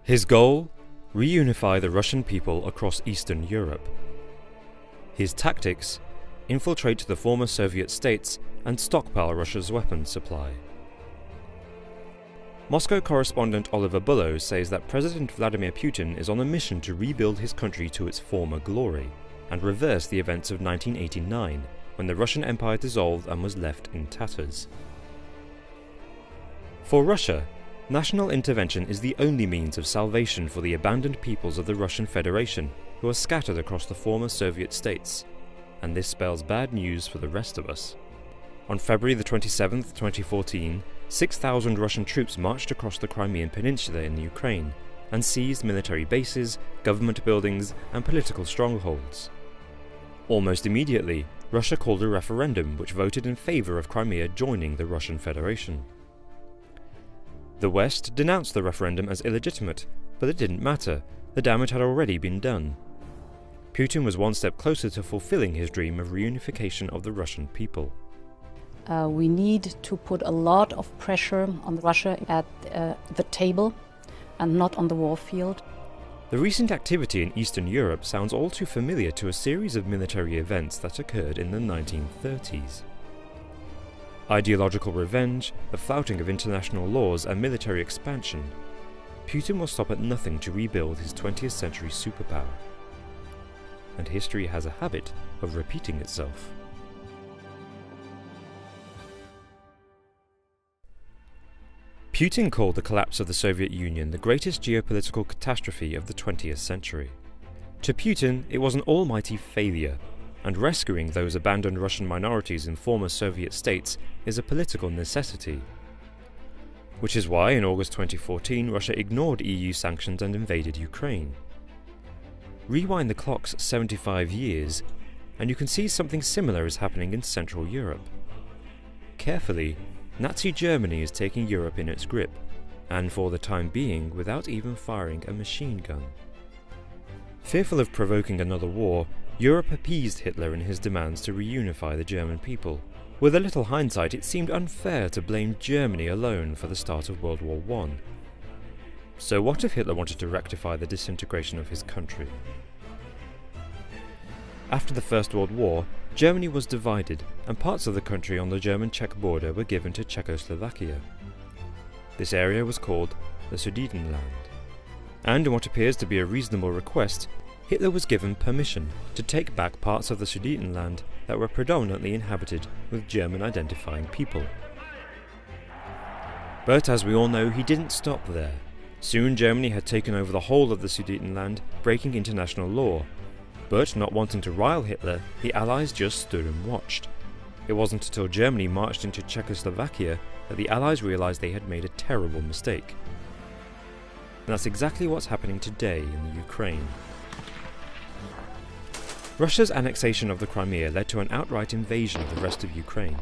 His goal? Reunify the Russian people across Eastern Europe. His tactics? Infiltrate the former Soviet states and stockpile Russia's weapons supply. Moscow correspondent Oliver Bullough says that President Vladimir Putin is on a mission to rebuild his country to its former glory, and reverse the events of 1989, when the Russian Empire dissolved and was left in tatters. For Russia, national intervention is the only means of salvation for the abandoned peoples of the Russian Federation, who are scattered across the former Soviet states, and this spells bad news for the rest of us. On February the 27th, 2014, 6,000 Russian troops marched across the Crimean Peninsula in Ukraine and seized military bases, government buildings, and political strongholds. Almost immediately, Russia called a referendum which voted in favour of Crimea joining the Russian Federation. The West denounced the referendum as illegitimate, but it didn't matter, the damage had already been done. Putin was one step closer to fulfilling his dream of reunification of the Russian people. We need to put a lot of pressure on Russia at the table and not on the war field. The recent activity in Eastern Europe sounds all too familiar to a series of military events that occurred in the 1930s. Ideological revenge, the flouting of international laws and military expansion. Putin will stop at nothing to rebuild his 20th century superpower. And history has a habit of repeating itself. Putin called the collapse of the Soviet Union the greatest geopolitical catastrophe of the 20th century. To Putin, it was an almighty failure, and rescuing those abandoned Russian minorities in former Soviet states is a political necessity. Which is why in August 2014 Russia ignored EU sanctions and invaded Ukraine. Rewind the clocks 75 years, and you can see something similar is happening in Central Europe. Carefully, Nazi Germany is taking Europe in its grip, and for the time being without even firing a machine gun. Fearful of provoking another war, Europe appeased Hitler in his demands to reunify the German people. With a little hindsight, it seemed unfair to blame Germany alone for the start of World War I. So what if Hitler wanted to rectify the disintegration of his country? After the First World War, Germany was divided, and parts of the country on the German-Czech border were given to Czechoslovakia. This area was called the Sudetenland. And in what appears to be a reasonable request, Hitler was given permission to take back parts of the Sudetenland that were predominantly inhabited with German-identifying people. But as we all know, he didn't stop there. Soon Germany had taken over the whole of the Sudetenland, breaking international law. But not wanting to rile Hitler, the Allies just stood and watched. It wasn't until Germany marched into Czechoslovakia that the Allies realised they had made a terrible mistake. And that's exactly what's happening today in the Ukraine. Russia's annexation of the Crimea led to an outright invasion of the rest of Ukraine.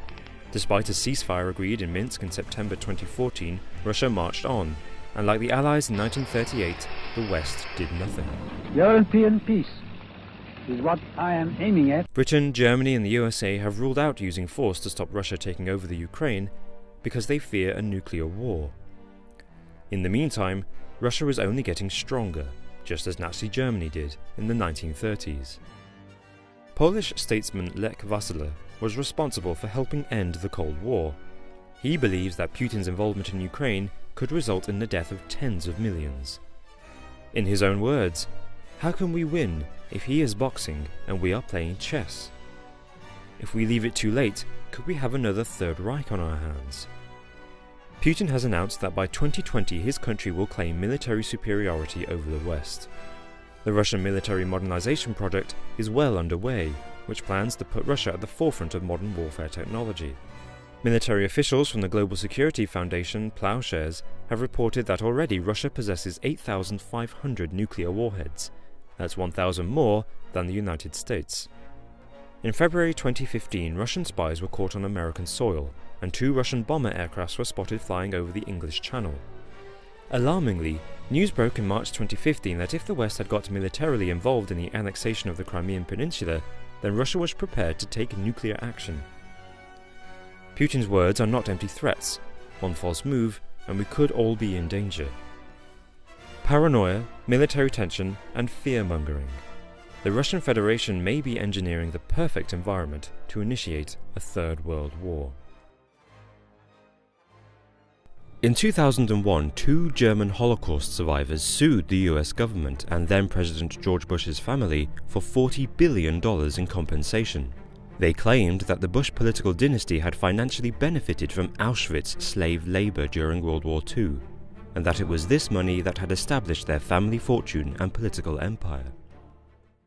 Despite a ceasefire agreed in Minsk in September 2014, Russia marched on, and like the Allies in 1938, the West did nothing. European peace is what I am aiming at. Britain, Germany and the USA have ruled out using force to stop Russia taking over the Ukraine because they fear a nuclear war. In the meantime, Russia is only getting stronger, just as Nazi Germany did in the 1930s. Polish statesman Lech Wałęsa was responsible for helping end the Cold War. He believes that Putin's involvement in Ukraine could result in the death of tens of millions. In his own words, how can we win if he is boxing and we are playing chess? If we leave it too late, could we have another Third Reich on our hands? Putin has announced that by 2020 his country will claim military superiority over the West. The Russian military modernization project is well underway, which plans to put Russia at the forefront of modern warfare technology. Military officials from the Global Security Foundation, Plowshares, have reported that already Russia possesses 8,500 nuclear warheads. That's 1,000 more than the United States. In February 2015, Russian spies were caught on American soil, and 2 Russian bomber aircrafts were spotted flying over the English Channel. Alarmingly, news broke in March 2015 that if the West had got militarily involved in the annexation of the Crimean Peninsula, then Russia was prepared to take nuclear action. Putin's words are not empty threats. One false move, and we could all be in danger. Paranoia, military tension, and fear-mongering. The Russian Federation may be engineering the perfect environment to initiate a Third World War. In 2001, 2 German Holocaust survivors sued the US government and then President George Bush's family for $40 billion in compensation. They claimed that the Bush political dynasty had financially benefited from Auschwitz slave labor during World War II, and that it was this money that had established their family fortune and political empire.